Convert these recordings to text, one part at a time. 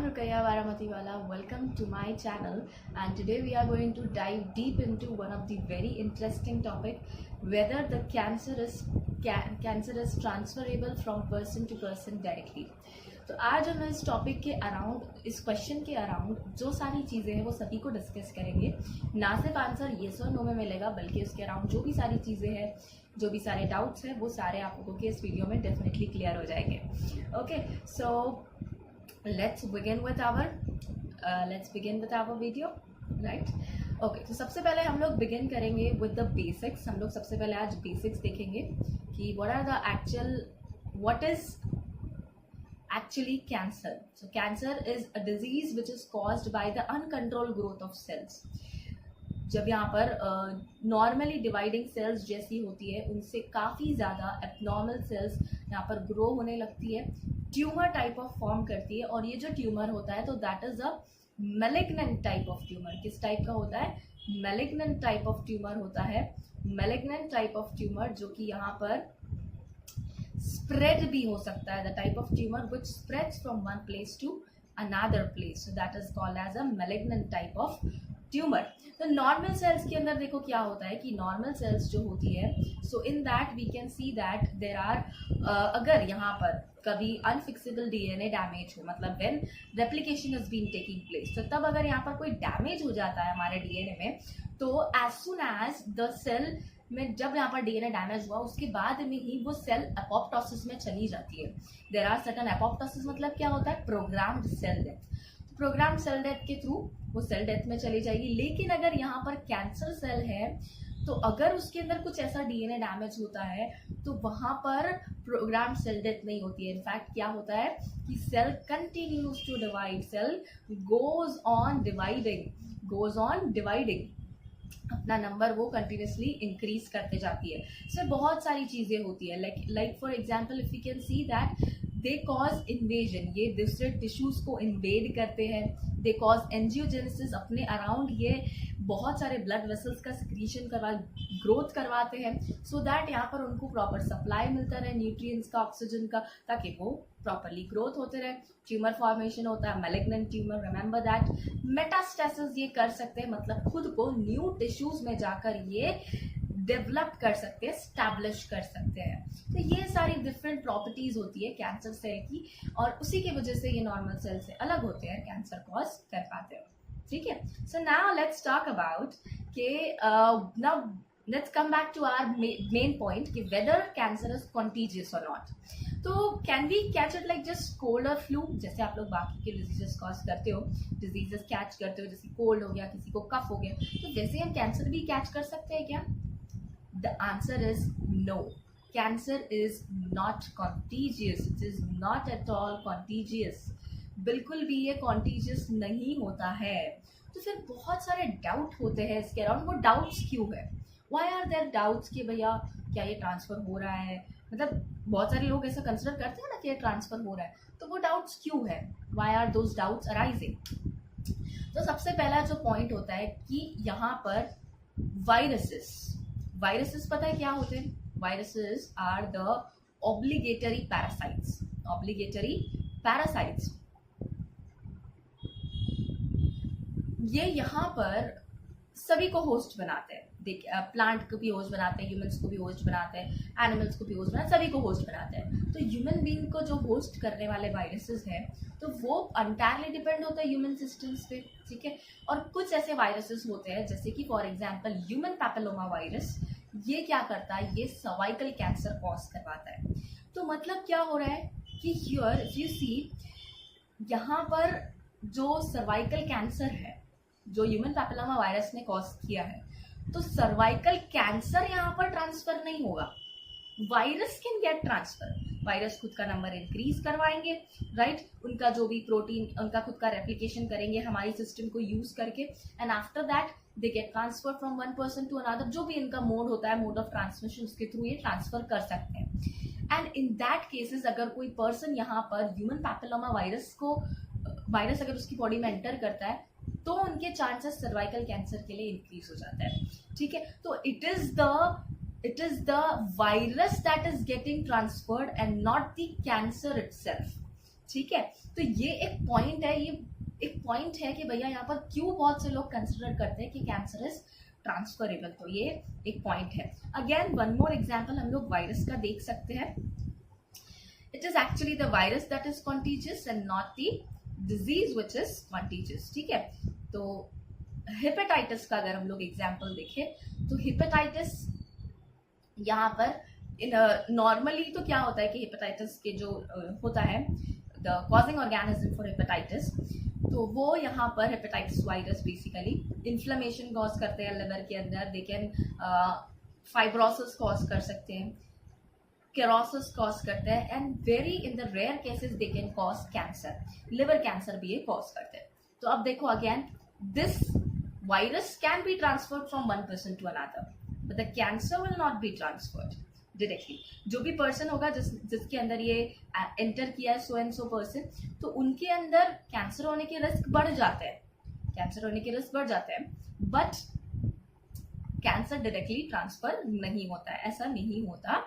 Rukaya Varamatiwala. Welcome to my channel, and today we are going to dive deep into one of the very interesting topic, whether the cancer is transferable from person to person directly. तो आज हम इस topic के around, इस question के around जो सारी चीज़ें हैं वो सभी को डिस्कस करेंगे. ना सिर्फ आंसर येस और नो में मिलेगा, बल्कि उसके अराउंड जो भी सारी चीज़ें हैं, जो भी सारे डाउट्स हैं, वो सारे आप लोगों के इस वीडियो में डेफिनेटली क्लियर हो जाएंगे. Okay, so let's begin with our video, right? Okay, तो सबसे पहले हम लोग begin करेंगे with the basics. हम लोग सबसे पहले आज basics देखेंगे कि what is actually cancer. So cancer is a disease which is caused by the uncontrolled growth of cells. जब यहाँ पर नॉर्मली डिवाइडिंग सेल्स जैसी होती है, उनसे काफ़ी ज़्यादा एबनॉर्मल सेल्स यहाँ पर ग्रो होने लगती है, ट्यूमर टाइप ऑफ फॉर्म करती है. और ये जो ट्यूमर होता है तो that is a malignant type of tumour. किस टाइप का होता है? मैलिग्नेंट टाइप ऑफ ट्यूमर होता है. मैलिग्नेंट टाइप ऑफ ट्यूमर जो कि यहाँ पर स्प्रेड भी हो सकता है. The type of tumour which spreads from one place to another place, so that is called as a malignant type of tumour. तो नॉर्मल सेल्स के अंदर देखो क्या होता है कि नॉर्मल सेल्स जो होती है, so in that we can see that there are, अगर यहाँ पर कभी अनफिक्सेबल डीएनए डैमेज हो, मतलब when replication is been taking place, तो तब अगर यहाँ पर कोई डैमेज हो जाता है हमारे डीएनए में, तो as soon as the cell में जब यहाँ पर डीएनए डैमेज हुआ, उसके बाद में ही वो सेल एपोप्टोसिस में चली जाती है. देर आर सर्टेन एपोप्टोसिस, मतलब क्या होता है? Programmed cell death. Program cell death के थ्रू वो सेल डेथ में चली जाएगी. लेकिन अगर यहाँ पर कैंसर सेल है, तो अगर उसके अंदर कुछ ऐसा डीएनए डैमेज होता है, तो वहाँ पर प्रोग्राम सेल डेथ नहीं होती है. इनफैक्ट क्या होता है कि cell continues to divide, cell goes on dividing, अपना नंबर वो कंटिन्यूसली इंक्रीज करते जाती है. इसमें बहुत सारी चीज़ें होती है. Like for example if you can see that they cause invasion, ये दूसरे टिश्यूज को इन्वेड करते हैं. दे कॉज एंजियोजेनेसिस, अपने अराउंड ये बहुत सारे ब्लड वेसल्स का सिक्रीशन ग्रोथ करवाते हैं, सो दैट यहाँ पर उनको प्रॉपर सप्लाई मिलता रहे न्यूट्रिएंट्स का, ऑक्सीजन का, ताकि वो प्रॉपरली ग्रोथ होते रहे. ट्यूमर फॉर्मेशन होता है, malignant tumour. Remember that metastasis ये कर सकते हैं, मतलब खुद को न्यू टिश्यूज में जाकर ये डेवलप कर सकते हैं, स्टैब्लिश कर सकते हैं. तो ये सारी डिफरेंट प्रॉपर्टीज होती है कैंसर सेल की, और उसी की वजह से ये नॉर्मल सेल से अलग होते हैं, कैंसर कॉज कर पाते हैं. ठीक है, so now let's talk about के now let's come back to our main point कि वेदर कैंसर इज कॉन्टीजियस और नॉट. तो can we catch it like just cold और फ्लू, जैसे आप लोग बाकी के डिजीजेस कॉज करते हो, डिजीजेस कैच करते हो, जैसे कोल्ड हो गया, किसी को कफ हो गया, तो वैसे हम कैंसर भी कैच कर सकते हैं क्या? The answer is no. Cancer is not contagious. It is not at all contagious. बिल्कुल भी ये contagious नहीं होता है. तो फिर बहुत सारे डाउट होते हैं इसके अराउंड. वो डाउट्स क्यों है? Why are there doubts कि भैया क्या ये ट्रांसफर हो रहा है? मतलब बहुत सारे लोग ऐसा कंसिडर करते हैं ना कि ये ट्रांसफर हो रहा है, तो वो डाउट्स क्यों है? Why are those doubts arising? तो सबसे पहला जो पॉइंट होता है कि यहाँ पर वायरसेस पता है क्या होते हैं? Viruses are the obligatory parasites. ये यहाँ पर सभी को होस्ट बनाते हैं. प्लांट को भी होस्ट बनाते हैं, ह्यूमंस को भी होस्ट बनाते हैं, एनिमल्स को भी होस्ट बनाते हैं, सभी को होस्ट बनाते हैं. तो ह्यूमन बीइंग को जो होस्ट करने वाले वायरसेस हैं, तो वो एंटायरली डिपेंड होता है ह्यूमन सिस्टम्स पे. ठीक है, और कुछ ऐसे वायरसेस होते हैं जैसे कि for example human papilloma virus. ये क्या करता है? ये सर्वाइकल कैंसर कॉज करवाता है. तो मतलब क्या हो रहा है कि हियर इफ यू सी, यहाँ पर जो सर्वाइकल कैंसर है, जो ह्यूमन पैपिलोमा वायरस ने कॉज किया है, तो सर्वाइकल कैंसर यहाँ पर ट्रांसफर नहीं होगा. Virus can get transfer. Virus खुद का नंबर इंक्रीज करवाएंगे, राइट? उनका जो भी प्रोटीन, उनका खुद का रेप्लिकेशन करेंगे हमारी सिस्टम को यूज करके, and after that they get transfer from one person to another. जो भी इनका मोड होता है, मोड ऑफ ट्रांसमिशन, उसके थ्रू ये ट्रांसफर कर सकते हैं. एंड इन दैट केसेस अगर कोई पर्सन यहाँ पर ह्यूमन पैपिलोमा वायरस अगर उसकी बॉडी में एंटर करता है, तो उनके चांसेस सर्वाइकल कैंसर के लिए इंक्रीज हो जाता है. ठीक है, तो it is the virus that is getting transferred and not the cancer itself. ठीक है, तो ये एक पॉइंट है, ये एक पॉइंट है कि भैया यहाँ पर क्यों बहुत से लोग कंसिडर करते हैं कि कैंसर इज ट्रांसफरेबल, तो ये एक पॉइंट है। अगेन वन मोर एग्जांपल हम लोग वायरस का देख सकते हैं। It is actually the virus that is contiguous and not the disease which is contiguous, ठीक है। तो हेपेटाइटिस का अगर हम लोग एग्जाम्पल देखें तो हेपेटाइटिस यहाँ पर नॉर्मली तो क्या होता है कि हेपेटाइटिस के जो होता है the causing organism for hepatitis, तो वो यहाँ पर hepatitis virus basically inflammation cause करते हैं लिवर के अंदर, दे कैन फाइब्रोसिस कॉज कर सकते हैं, केरोसिस कॉज करते हैं, and very in the rare cases they can cause cancer, liver cancer भी ये कॉज करते हैं। तो अब देखो again this virus can be transferred from one person to another, but the cancer will not be transferred directly. जो भी person होगा जिसके अंदर ये एंटर किया है सो एंड सो पर्सन, तो उनके अंदर कैंसर होने के रिस्क बढ़ जाते हैं, कैंसर होने के रिस्क बढ़ जाते हैं, बट कैंसर डायरेक्टली ट्रांसफर नहीं होता है। ऐसा नहीं होता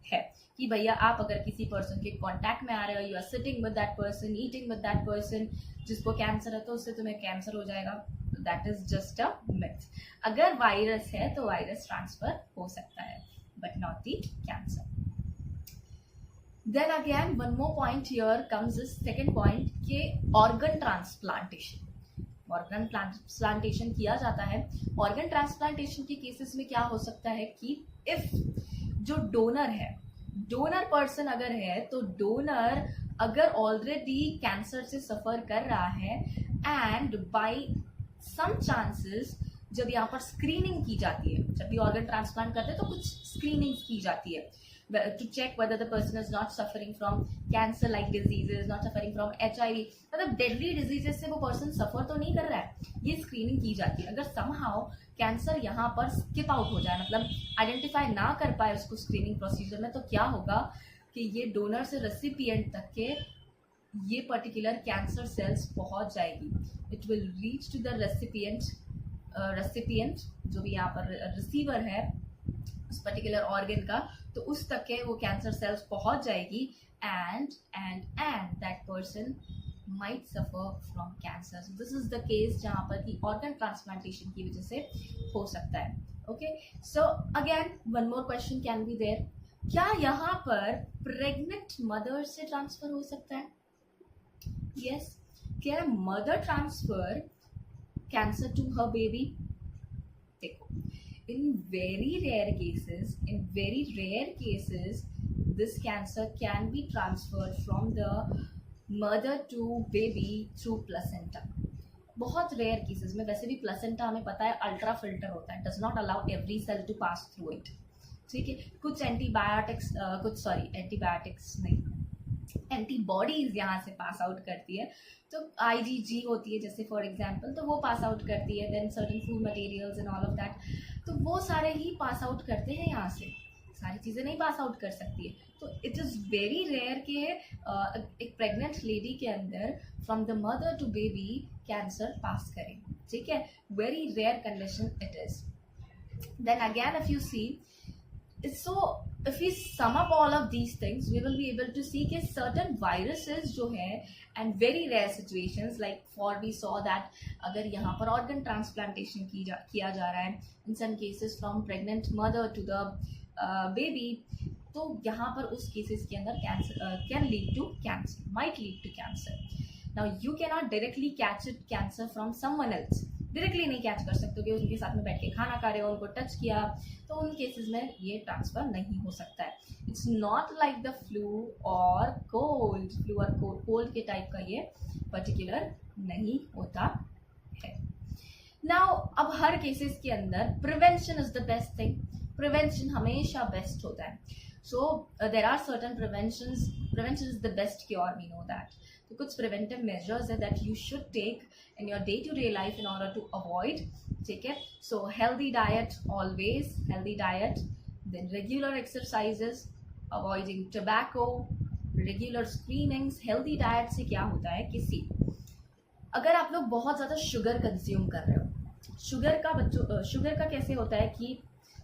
है कि भैया आप अगर किसी पर्सन के कांटेक्ट में आ रहे हो, you are sitting with that person, eating with that person जिसको कैंसर है, तो उससे तुम्हें कैंसर हो जाएगा। That is just a myth. अगर वायरस है तो वायरस ट्रांसफर हो सकता है, but not the cancer. Then again one more point here comes this second point के ऑर्गन ट्रांसप्लांटेशन। ऑर्गन ट्रांसप्लांटेशन किया जाता है। ऑर्गन ट्रांसप्लांटेशन के केसेस में क्या हो सकता है कि इफ जो डोनर है, डोनर पर्सन अगर है, तो डोनर अगर ऑलरेडी कैंसर से सफर कर रहा है एंड बाय सम चांसेस जब यहाँ पर स्क्रीनिंग की जाती है, जब भी ऑर्गन ट्रांसप्लांट करते हैं तो कुछ स्क्रीनिंग की जाती है to check whether the person is not suffering from cancer like diseases, not suffering from HIV, मतलब deadly diseases से वो person suffer तो नहीं कर रहा है, ये स्क्रीनिंग की जाती है। अगर somehow कैंसर यहाँ पर स्किप आउट हो जाए, मतलब आइडेंटिफाई ना कर पाए उसको स्क्रीनिंग प्रोसीजर में, तो क्या होगा कि ये डोनर से रेसिपिएंट तक के ये पर्टिकुलर कैंसर सेल्स पहुंच जाएगी। It will reach to the recipient जो भी यहाँ पर रिसीवर है उस पर्टिकुलर ऑर्गन का, तो उस तक के वो कैंसर सेल्स पहुंच जाएगी and that person might suffer from cancer. So this is the case जहाँ पर कि organ transplantation की वजह से हो सकता है। Okay, so again one more question can be there, क्या यहाँ पर pregnant mother से transfer हो सकता है? Yes, can mother transfer cancer to her baby? देखो, in very rare cases this cancer can be transferred from the mother to baby through placenta. बहुत rare cases में, वैसे भी प्लेसेंटा हमें पता है अल्ट्रा फिल्टर होता है, does not allow every cell to pass through it, ठीक है। कुछ एंटीबायोटिक्स नहीं, एंटीबॉडीज यहाँ से पास आउट करती है, तो IgG होती है जैसे फॉर एग्जांपल, तो वो पास आउट करती है, then certain food materials and all of that, तो वो सारे ही पास आउट करते हैं यहाँ से, सारी चीज़ें नहीं पास आउट कर सकती है। तो इट इज़ वेरी रेयर कि एक प्रेग्नेंट लेडी के अंदर from the mother to baby cancer pass करें, ठीक है, very rare condition it is. Then again if you see, so if we sum up all of these things we will be able to see कि certain viruses जो है and very rare situations like for we saw that अगर यहाँ पर organ transplantation किया जा रहा है in some cases from pregnant mother to the baby, तो यहाँ पर उस केसेस के अंदर cancer can lead to cancer, might lead to cancer. Now you can not directly catch it cancer from someone else, directly नहीं catch कर सकते कि उनके साथ में बैठ के खाना खा रहे हो, उनको टच किया, तो उन केसेस में ये ट्रांसफर नहीं हो सकता है। It's not like the flu और कोल्ड के टाइप का ये पर्टिकुलर नहीं होता है। नाउ अब हर केसेस के अंदर prevention is the best thing, prevention हमेशा बेस्ट होता है। So there are certain prevention is the best cure, we know that. तो कुछ preventive measures है that you should take in your day-to-day life in order to avoid, ठीक है। So healthy diet, always healthy diet, then regular exercises, avoiding tobacco, regular screenings। healthy diet से क्या होता है कि अगर आप लोग बहुत ज़्यादा शुगर कंज्यूम कर रहे हो, शुगर का कैसे होता है कि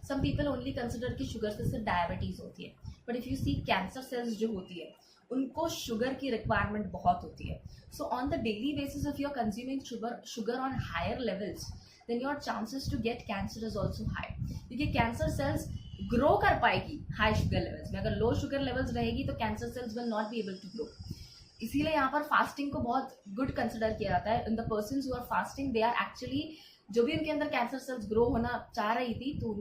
some people only consider कि शुगर से सिर्फ डायबिटीज होती है, but if you see cancer cells जो होती है उनको शुगर की रिक्वायरमेंट बहुत होती है. So on the daily basis if you are consuming sugar on higher levels, then your chances to get cancer is also high. क्योंकि कैंसर सेल्स ग्रो कर पाएगी हाई शुगर लेवल्स में. अगर लो शुगर लेवल्स रहेगी तो cancer cells will not be able to grow. इसीलिए यहाँ पर फास्टिंग को बहुत गुड कंसिडर किया जाता है. In the persons who are fasting, they are actually, जो भी उनके अंदर कैंसर सेल्स ग्रो होना चाह रही थी तो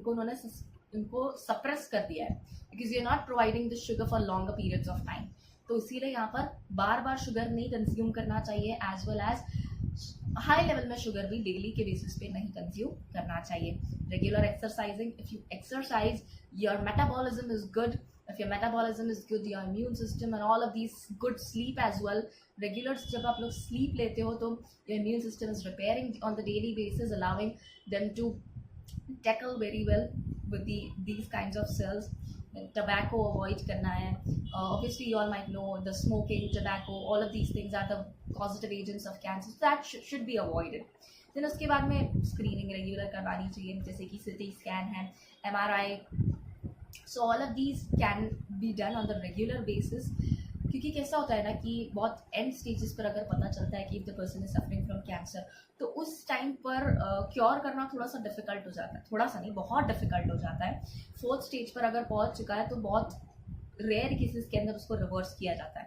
उनको सप्रेस कर दिया है, because you are not providing the sugar for longer periods of time. तो इसीलिए यहाँ पर बार बार शुगर नहीं कंज्यूम करना चाहिए, as well as high level में शुगर भी डेली के बेसिस पे नहीं कंज्यूम करना चाहिए. Regular exercising, if you exercise your metabolism is good. If your metabolism is good, your immune system and all of these, good sleep as well. Regular जब आप लोग sleep लेते हो तो your immune system is repairing on the daily basis, allowing them to tackle very well with these kinds of cells. Tobacco avoid करना है. Obviously you all might know the smoking, tobacco, all of these things are the causative agents of cancer. So that should be avoided. Then उसके बाद में screening regular करवानी चाहिए, जैसे कि CT scan है, MRI. So all of these can be done on the regular basis. क्योंकि कैसा होता है ना कि बहुत एंड स्टेजेस पर अगर पता चलता है कि if the person is suffering from cancer, तो उस टाइम पर क्योर करना थोड़ा सा डिफिकल्ट हो जाता है. थोड़ा सा नहीं, बहुत डिफिकल्ट हो जाता है. 4th स्टेज पर अगर पहुंच चुका है तो बहुत रेयर केसेस के अंदर उसको रिवर्स किया जाता है.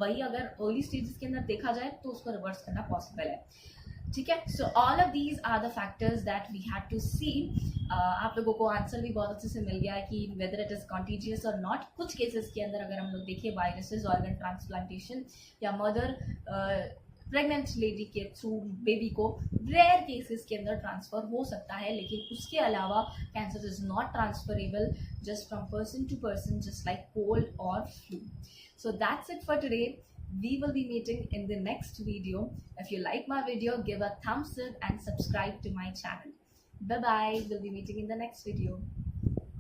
वही अगर अर्ली स्टेजेस के अंदर देखा जाए तो उसको रिवर्स करना पॉसिबल है. ठीक है. So all of these are the factors that we had to see. आप लोगों को आंसर भी बहुत अच्छे से मिल गया है कि वेदर इट इज कॉन्टीजियस और नॉट. कुछ केसेस के अंदर अगर हम लोग देखें वायरसेस, ऑर्गन ट्रांसप्लांटेशन या मदर प्रेग्नेंट लेडी के थ्रू बेबी को रेयर केसेस के अंदर ट्रांसफर हो सकता है, लेकिन उसके अलावा cancer is not transferable just from person to person, just like cold और flu. So that's it for today. We will be meeting in the next video. If you like my video, give a thumbs up and subscribe to my channel. Bye bye. We'll be meeting in the next video.